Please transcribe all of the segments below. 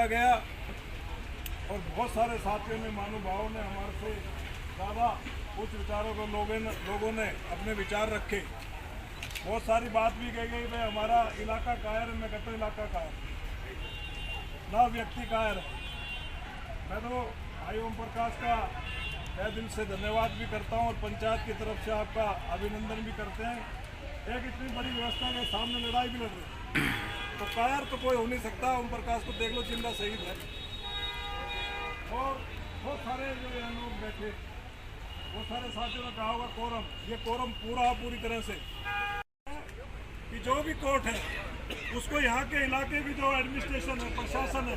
किया गया और बहुत सारे साथियों ने, महानुभावों ने, हमारे से ज़्यादा उच्च विचारों को लोगों ने अपने विचार रखे। बहुत सारी बात भी कही गई, भाई हमारा इलाका कायर है। मैं कहता हूँ इलाका कायर ना, व्यक्ति कायर है। मैं तो भाई ओम प्रकाश का तहे दिल से धन्यवाद भी करता हूँ और पंचायत की तरफ से आपका अभिनंदन भी करते हैं। एक इतनी बड़ी व्यवस्था के सामने लड़ाई भी लड़ रही है, तो कायर तो कोई हो नहीं सकता। ओम प्रकाश को देख लो, जिंदा शहीद है। और बहुत सारे जो यहाँ लोग बैठे, बहुत सारे साथियों ने कहा होगा कोरम, ये कोरम पूरी तरह से कि जो भी कोर्ट है उसको यहाँ के इलाके की जो एडमिनिस्ट्रेशन है, प्रशासन है,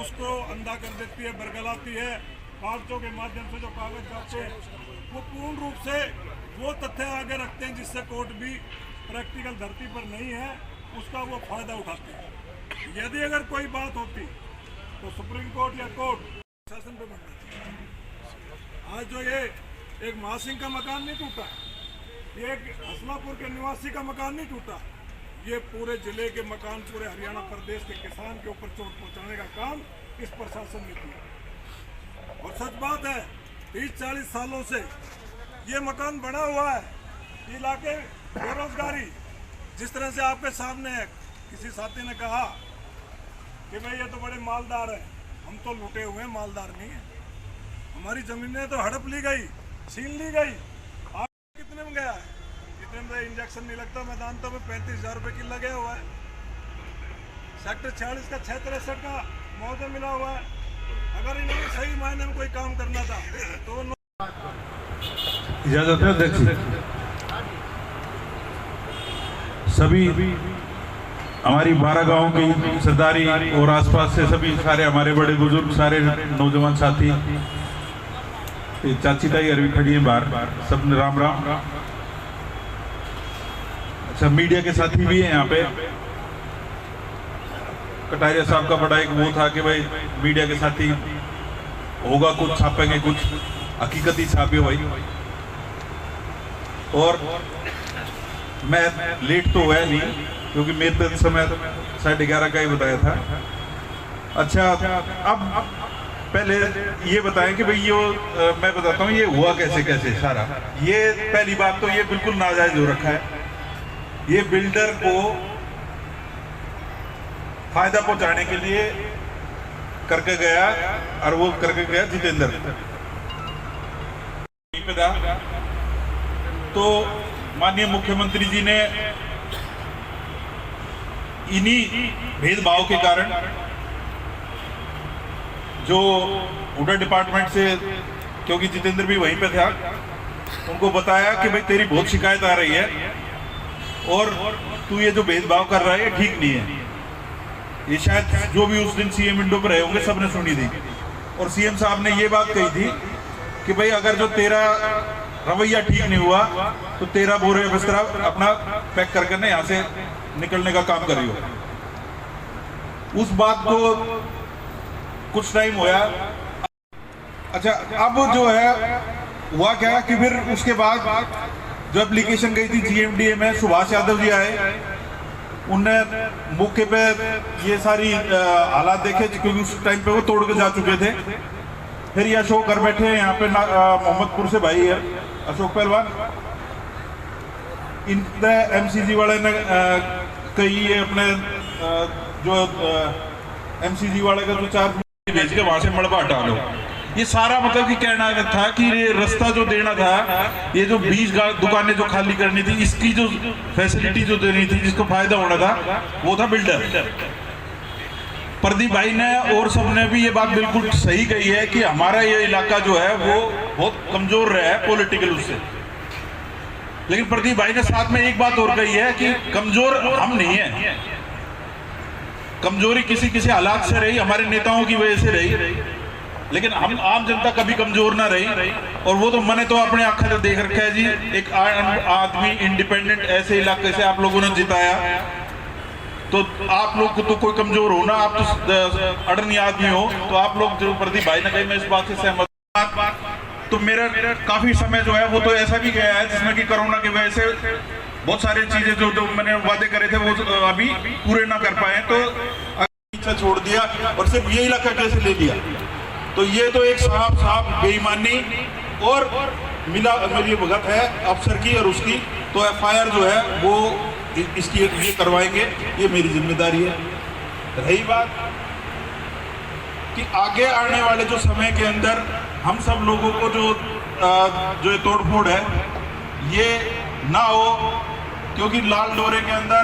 उसको अंधा कर देती है, बरगलाती है। कागजों के माध्यम से जो कागज छापते हैं वो पूर्ण रूप से वो तथ्य आगे रखते हैं जिससे कोर्ट भी प्रैक्टिकल धरती पर नहीं है, उसका वो फायदा उठाते हैं। यदि अगर कोई बात होती तो सुप्रीम कोर्ट या कोर्ट शासन पे बनना चाहिए। आज जो ये एक महासिंह का मकान नहीं टूटा, ये एक हसनापुर के निवासी का मकान नहीं टूटा, ये पूरे जिले के मकान, पूरे हरियाणा प्रदेश के किसान के ऊपर चोट पहुंचाने का काम इस प्रशासन ने किया। और सच बात है, 30-40 सालों से ये मकान बना हुआ है। इलाके बेरोजगारी जिस तरह से आपके सामने है, किसी साथी ने कहा कि भाई ये तो बड़े मालदार हैं। हम तो लूटे हुए हैं, मालदार नहीं है। हमारी जमीनें तो हड़प ली गई, छीन ली गई। आप कितने में गया है? इतने में इंजेक्शन नहीं लगता। मैदान तो में 35,000 रुपये किला गया हुआ है। सेक्टर 46 का 663 का मुआवजा मिला हुआ है। अगर इन्होंने सही मायने में कोई काम करना था तो इजाजत है अध्यक्ष। सभी हमारी 12 गांव की सरदारी और आसपास से सभी सारे हमारे बड़े बुजुर्ग, सारे नौजवान साथी, चाची ताई अरवी खड़ी है बाहर, सब ने राम राम। अच्छा, मीडिया के साथी भी हैं यहाँ पे। कटारिया साहब का बड़ा एक वो था कि भाई मीडिया के साथी होगा कुछ छापेंगे, कुछ हकीकत ही छापे भाई। और मैं लेट तो हुआ नहीं क्योंकि मेरे तो समय 11:30 का ही बताया था। अच्छा, अब पहले ये बताएं कि भाई ये मैं बताता हूँ ये हुआ कैसे सारा। ये पहली बात तो ये बिल्कुल नाजायज हो रखा है। ये बिल्डर को फायदा पहुंचाने के लिए करके गया, और वो करके गया जितेंद्र। तो माननीय मुख्यमंत्री जी ने इन्हीं भेदभाव के कारण जो हुडा डिपार्टमेंट से, क्योंकि जितेंद्र भी वहीं पे था, उनको बताया कि भाई तेरी बहुत शिकायत आ रही है और तू ये जो भेदभाव कर रहा है ये ठीक नहीं है। ये शायद जो भी उस दिन सीएम विंडो पर रहे होंगे सबने सुनी थी। और सीएम साहब ने ये बात कही थी कि भाई अगर जो तेरा रवैया ठीक नहीं हुआ तो तेरा बोरे बिस्तरा अपना पैक करके ना यहाँ से निकलने का काम करियो। उस बात को कुछ टाइम होया। अच्छा, अब जो है हुआ क्या कि फिर उसके बाद जो एप्लीकेशन गई थी जीएमडीए में, सुभाष यादव जी आए, उनने मौके पे ये सारी हालात देखे क्योंकि उस टाइम पे वो तोड़ के जा चुके थे। फिर ये अशोक कर बैठे हैं यहाँ पे, मोहम्मदपुर से भाई है अशोक पहलवान। इन एमसीजी वाले ने कही है अपने जो एमसीजी वाले का जो चार्ज भेज के वहां से मलबा हटा लो। ये सारा मतलब कि कहना था कि ये रास्ता जो देना था, ये जो 20 दुकानें जो खाली करनी थी, इसकी जो फैसिलिटी जो देनी थी, जिसको फायदा होना था, वो था बिल्डर। प्रदीप भाई ने और सबने भी ये बात बिल्कुल सही कही है कि हमारा ये इलाका जो है वो बहुत कमजोर रहा है पॉलिटिकल उससे। लेकिन प्रदीप भाई ने साथ में एक बात और कही है कि कमजोर हम नहीं है, कमजोरी किसी हालात से रही, हमारे नेताओं की वजह से रही, लेकिन हम आम जनता कभी कमजोर ना रही। और वो तो मैंने तो अपने आंखों से देख रखा है जी। एक आदमी इंडिपेंडेंट ऐसे इलाके से आप लोगों ने जिताया, तो आप लोग को तो कोई कमजोर हो ना, आप तो अड़नी आदमी हो, तो आप लोग जो प्रदीप भाई ने कही, मैं इस बात से सहमत। तो मेरा काफी समय जो है वो तो ऐसा भी गया है जिसमें कि कोरोना की वजह से बहुत सारी चीजें जो मैंने वादे करे थे वो अभी पूरे ना कर पाए। तो पीछे छोड़ दिया और सिर्फ ये इलाका कैसे ले लिया। तो ये तो एक साफ बेईमानी और मिली भगत है अफसर की और उसकी। तो FIR जो है वो इसकी ये करवाएंगे, ये मेरी जिम्मेदारी है। रही बात कि आगे आने वाले जो समय के अंदर हम सब लोगों को जो तोड़फोड़ है ये ना हो, क्योंकि लाल डोरे के अंदर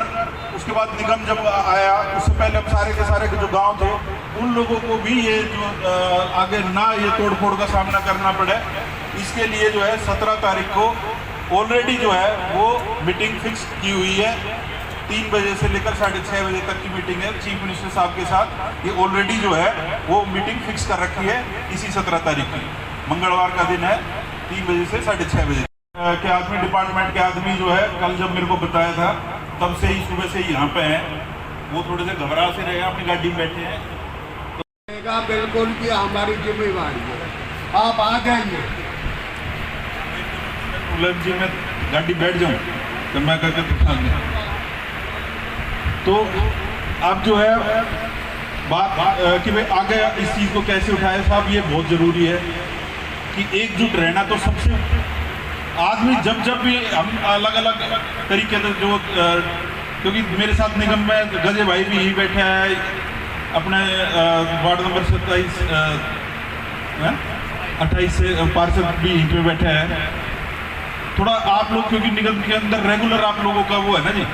उसके बाद निगम जब आया उससे पहले अब सारे के सारे जो गांव थे उन लोगों को भी ये जो आगे ना ये तोड़फोड़ का सामना करना पड़े, इसके लिए जो है 17 तारीख को ऑलरेडी जो है वो मीटिंग फिक्स की हुई है। 3 बजे से लेकर 6:30 बजे तक की मीटिंग है चीफ मिनिस्टर साहब के साथ। ये ऑलरेडी जो है वो मीटिंग फिक्स कर रखी है इसी 17 तारीख की, मंगलवार का दिन है 3 बजे से 6:30 बजे के आदमी डिपार्टमेंट के आदमी जो है कल जब मेरे को बताया था तब से ही सुबह से यहाँ पे हैं, वो थोड़े से घबरा से रहे, अपनी गाड़ी में बैठे हैं। तो बिल्कुल की हमारी जिम्मेवारी है, आप आ जाइए। जी मैं गाड़ी बैठ जाऊँ तो मैं करके दिखा दूँ। तो अब जो है बात कि भाई आगे इस चीज़ को कैसे उठाए साहब, ये बहुत ज़रूरी है कि एकजुट रहना। तो सबसे आदमी जब भी हम अलग अलग तरीके से जो क्योंकि मेरे साथ निगम में गजे भाई भी यही बैठे हैं, अपने वार्ड नंबर 28 से पार्षद भी यहीं पे बैठे हैं। थोड़ा आप लोग क्योंकि निगम के अंदर रेगुलर आप लोगों का वो है ना जी,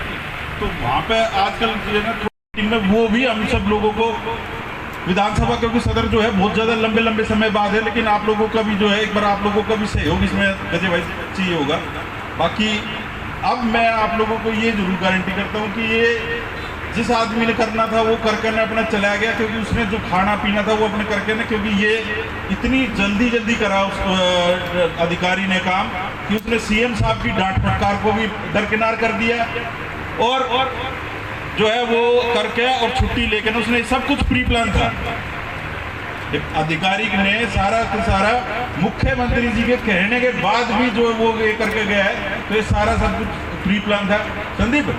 तो वहाँ पे आजकल जो है ना वो भी हम सब लोगों को विधानसभा क्योंकि सदर जो है बहुत ज़्यादा लंबे समय बाद है, लेकिन आप लोगों का भी जो है एक बार आप लोगों का भी सहयोग इसमें गजे भाई चाहिए होगा। बाकी अब मैं आप लोगों को ये जरूर गारंटी करता हूँ कि ये जिस आदमी ने करना था वो करके ने अपना चला गया, क्योंकि उसने जो खाना पीना था वो अपने करके ने, क्योंकि ये इतनी जल्दी करा उस अधिकारी ने काम कि उसने CM साहब की डांट फटकार को भी दरकिनार कर दिया और जो है वो करके और छुट्टी लेके उसने सब कुछ प्री प्लान था। अधिकारी ने सारा का सारा मुख्यमंत्री जी के कहने के बाद भी जो वो ये करके गया है, तो ये सारा सब कुछ प्री प्लान था। संदीप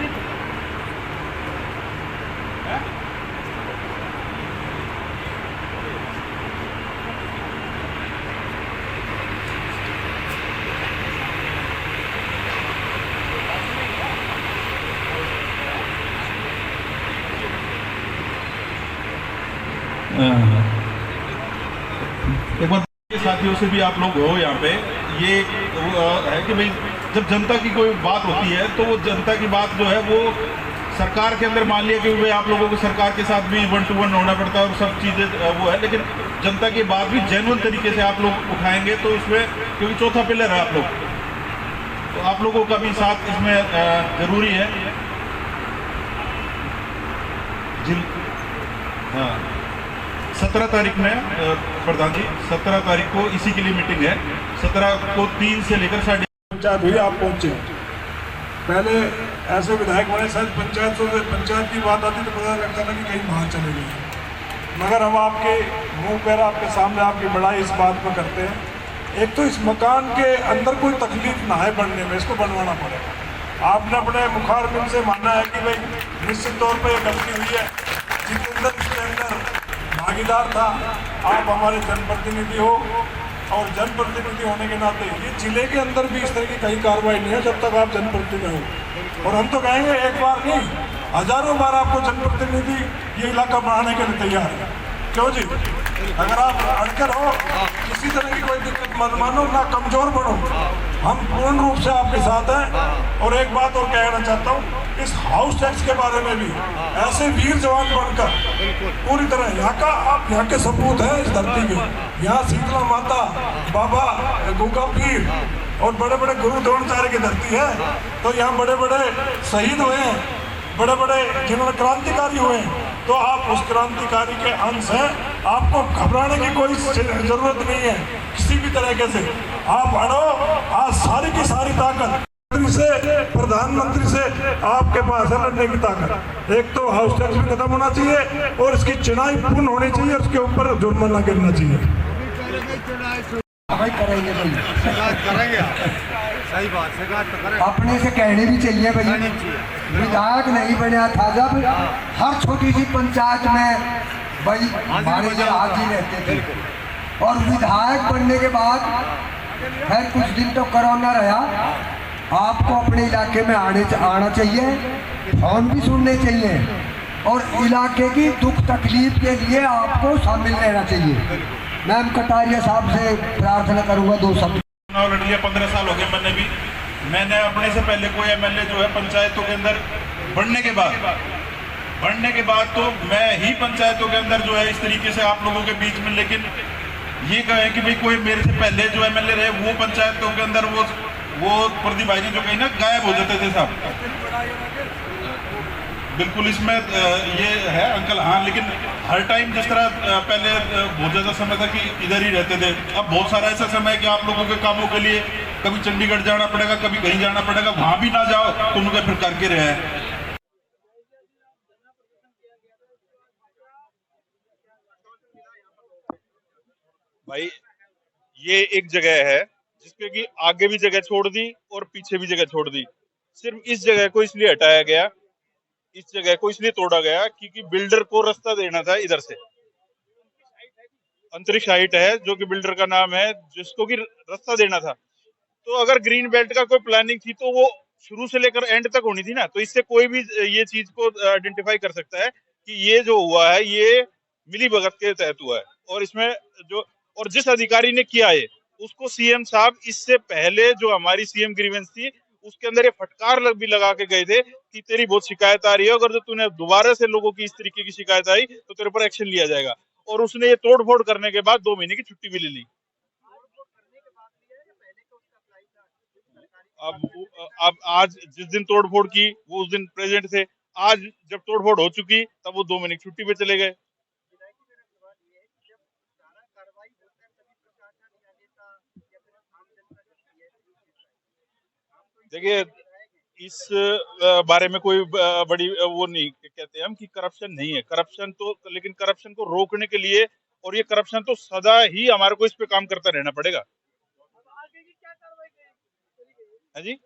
एक बार साथियों से भी आप लोग हो यहाँ पे, ये है कि भाई जब जनता की कोई बात होती है तो वो जनता की बात जो है वो सरकार के अंदर मान लिया कि भाई आप लोगों को सरकार के साथ भी 1 to 1 होना पड़ता है और सब चीज़ें वो है, लेकिन जनता की बात भी जेन्युइन तरीके से आप लोग उठाएंगे तो उसमें क्योंकि चौथा पिलर है आप लोग, तो आप लोगों का भी साथ इसमें ज़रूरी है। हाँ 17 तारीख में प्रधान जी 17 तारीख को इसी के लिए मीटिंग है। 17 को 3 से लेकर 8:30 पंचायत हुई, आप पहुंचे। पहले ऐसे विधायक बने शायद पंचायत की बात आती तो पता लगता था कि कहीं बाहर चले गए, मगर हम आपके मुंह पर आपके सामने आपकी बड़ाई इस बात पर करते हैं। एक तो इस मकान के अंदर कोई तकलीफ ना है बनने में, इसको बनवाना पड़ेगा। आपने अपने मुखारबिन से मानना है कि भाई निश्चित तौर पर यह गलती हुई है, जितेंद्र इसके अंदर भागीदार था। आप हमारे जनप्रतिनिधि हो और जनप्रतिनिधि होने के नाते ये जिले के अंदर भी इस तरह की कहीं कार्रवाई नहीं है जब तक आप जनप्रतिनिधि हो। और हम तो कहेंगे एक बार नहीं, हजारों बार आपको जनप्रतिनिधि ये इलाका बढ़ाने के लिए तैयार है। क्यों जी? अगर आप अड़कर हो, किसी तरह की कोई दिक्कत मत मानो, ना कमजोर बढ़ो, हम पूर्ण रूप से आपके साथ हैं। और एक बात और कहना चाहता हूँ, इस हाउस टैक्स के बारे में भी ऐसे वीर जवान बनकर पूरी तरह यहाँ का आप यहाँ के सपूत हैं इस धरती के। यहाँ शीतला माता, बाबा गंगा पीर और बड़े बड़े गुरु द्रोणाचार्य की धरती है। तो यहाँ बड़े बड़े शहीद हुए हैं, बड़े बड़े जिन्होंने क्रांतिकारी हुए हैं, तो आप उस क्रांतिकारी के अंश हैं। आपको घबराने की कोई जरूरत नहीं है किसी भी तरीके से। आप अड़ो, आज सारी की सारी ताकत से प्रधानमंत्री से आपके पास है लड़ने की ताकत। एक तो हाउस टैक्स भी खत्म होना चाहिए और इसकी चुनाई पूर्ण होनी चाहिए, उसके ऊपर जुर्माना गिरना चाहिए। करेंगे सही बात शिकायत तो करें। अपने से कहनी भी चाहिए भाई। विधायक नहीं बनया था जब हर छोटी सी पंचायत में भाई हमारे जो हाजी रहते थे, और विधायक बनने के बाद फिर कुछ दिन तो कोरोना रहा, आपको अपने इलाके में आना चाहिए, फोन भी सुनने चाहिए, और इलाके की दुख तकलीफ के लिए आपको शामिल रहना चाहिए। मैं कटारिया साहब से प्रार्थना करूंगा 2 शब्द। चुनाव लड़ लिया, 15 साल हो गए मैंने अपने से पहले कोई एमएलए जो है पंचायतों के अंदर बढ़ने के बाद तो मैं ही पंचायतों के अंदर जो है इस तरीके से आप लोगों के बीच में, लेकिन ये कहे कि भाई कोई मेरे से पहले जो एमएलए रहे वो पंचायतों के अंदर वो प्रदीप भाई जी जो कहीं ना गायब हो जाते थे साहब। बिल्कुल इसमें ये है अंकल, हाँ, लेकिन हर टाइम जिस तरह पहले बहुत ज़्यादा समय था कि इधर ही रहते थे, अब बहुत सारा ऐसा समय है कि आप लोगों के कामों के लिए कभी चंडीगढ़ जाना पड़ेगा, कभी कहीं जाना पड़ेगा, वहां भी ना जाओ तो उनका फिर करके रहे हैं। भाई ये एक जगह है जिसपे कि आगे भी जगह छोड़ दी और पीछे भी जगह छोड़ दी। सिर्फ इस जगह को इसलिए हटाया गया, इस जगह को इसलिए तोड़ा गया क्योंकि बिल्डर को रास्ता देना था। इधर से अंतरिक्ष हाइट है जो कि बिल्डर का नाम है, जिसको कि रास्ता देना था। तो अगर ग्रीन बेल्ट का कोई प्लानिंग थी तो वो शुरू से लेकर एंड तक होनी थी ना। तो इससे कोई भी ये चीज को आइडेंटिफाई कर सकता है कि ये जो हुआ है ये मिली भगत के तहत हुआ है। और इसमें और जिस अधिकारी ने किया है उसको सीएम साहब इससे पहले जो हमारी सीएम ग्रीवेंस थी उसके अंदर ये फटकार भी लगा के गए थे कि तेरी बहुत शिकायत आ रही है, अगर तूने दोबारा से लोगों की इस तरीके की शिकायत आई तो तेरे पर एक्शन लिया जाएगा। और उसने ये तोड़ फोड़ करने के बाद 2 महीने की छुट्टी भी ले ली। अब आज जिस दिन तोड़ फोड़ की वो उस दिन प्रेजेंट थे, आज जब तोड़ फोड़ हो चुकी तब वो 2 महीने की छुट्टी पे चले गए। देखिए इस बारे में कोई बड़ी वो नहीं कहते हम कि करप्शन नहीं है, करप्शन तो, लेकिन करप्शन को रोकने के लिए, और ये करप्शन तो सदा ही हमारे को इस पे काम करता रहना पड़ेगा। हाँ जी,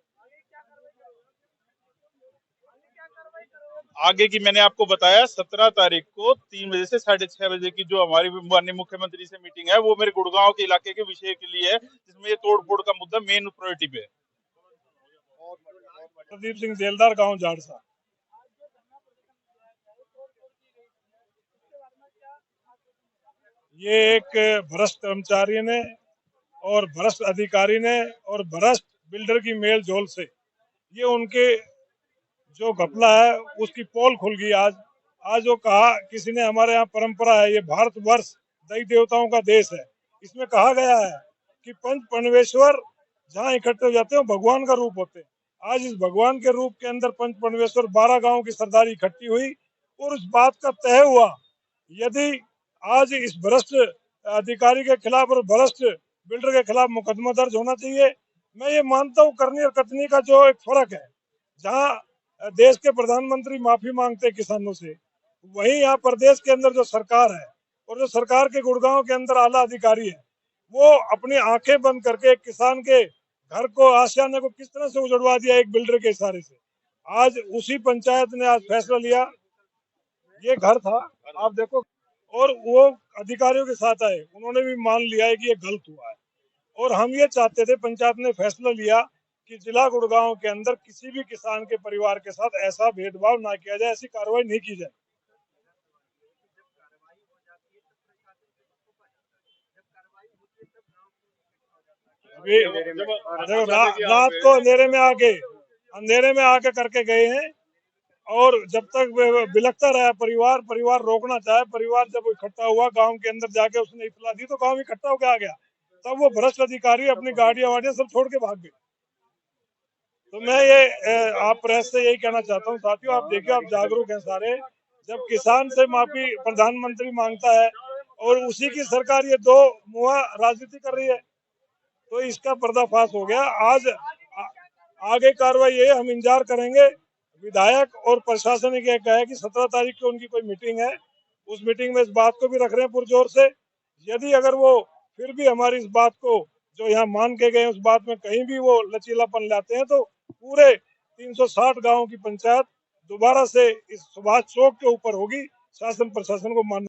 आगे की मैंने आपको बताया 17 तारीख को 3 बजे से 6:30 बजे की जो हमारी माननीय मुख्यमंत्री से मीटिंग है वो मेरे गुड़गांव के इलाके के विषय के लिए है, जिसमें ये तोड़ फोड़ का मुद्दा मेन प्रायोरिटी पे है। प्रदीप सिंह देलदार, गांव झाड़सा। ये एक भ्रष्ट कर्मचारी ने और भ्रष्ट अधिकारी ने और भ्रष्ट बिल्डर की मेल जोल से ये उनके जो घपला है उसकी पोल खुल गई। आज जो कहा किसी ने, हमारे यहाँ परंपरा है, ये भारतवर्ष देवी देवताओं का देश है, इसमें कहा गया है कि पंच परमेश्वर जहाँ इकट्ठे हो जाते हैं भगवान का रूप होते हैं। आज इस भगवान के रूप के अंदर पंच परमेश्वर 12 गांव की सरदारी इकट्ठी हुई और उस बात का तय हुआ यदि आज इस भ्रष्ट अधिकारी के खिलाफ और भ्रष्ट बिल्डर के खिलाफ मुकदमा दर्ज होना चाहिए। मैं ये मानता हूँ करनी और कथनी का जो एक फर्क है, जहाँ देश के प्रधानमंत्री माफी मांगते किसानों से, वहीं यहाँ प्रदेश के अंदर जो सरकार है और जो सरकार के गुड़गांव के अंदर आला अधिकारी है वो अपनी आंखें बंद करके एक किसान के घर को, आशियाने को किस तरह से उजड़वा दिया एक बिल्डर के इशारे से। आज उसी पंचायत ने आज फैसला लिया, ये घर था आप देखो, और वो अधिकारियों के साथ आए, उन्होंने भी मान लिया है कि ये गलत हुआ है। और हम ये चाहते थे, पंचायत ने फैसला लिया कि जिला गुड़गांव के अंदर किसी भी किसान के परिवार के साथ ऐसा भेदभाव ना किया जाए, ऐसी कार्रवाई नहीं की जाए। अभी रात को अंधेरे में आके करके गए हैं, और जब तक बिलखता रहा परिवार रोकना चाहे, परिवार जब इकट्ठा हुआ गांव के अंदर जाके उसने इतला दी तो गांव इकट्ठा होकर आ गया, तब वो भ्रष्ट अधिकारी अपनी गाड़ियां वाड़ियां सब छोड़ के भाग गए। तो मैं ये आप प्रेस से यही कहना चाहता हूँ, साथियों आप देखिए, आप जागरूक हैं सारे, जब किसान से माफी प्रधानमंत्री मांगता है और उसी की सरकार ये 2 मुहा राजनीति कर रही है, तो इसका पर्दाफाश हो गया। आज आगे कार्रवाई ये हम इंतजार करेंगे। विधायक और प्रशासन ने क्या कहा है कि 17 तारीख को उनकी कोई मीटिंग है, उस मीटिंग में इस बात को भी रख रहे हैं पुरजोर से। यदि अगर वो फिर भी हमारी इस बात को जो यहाँ मान के गए उस बात में कहीं भी वो लचीलापन लाते हैं तो पूरे 360 गांवों की पंचायत दोबारा से इस सुभाष चौक के ऊपर होगी। शासन प्रशासन को मान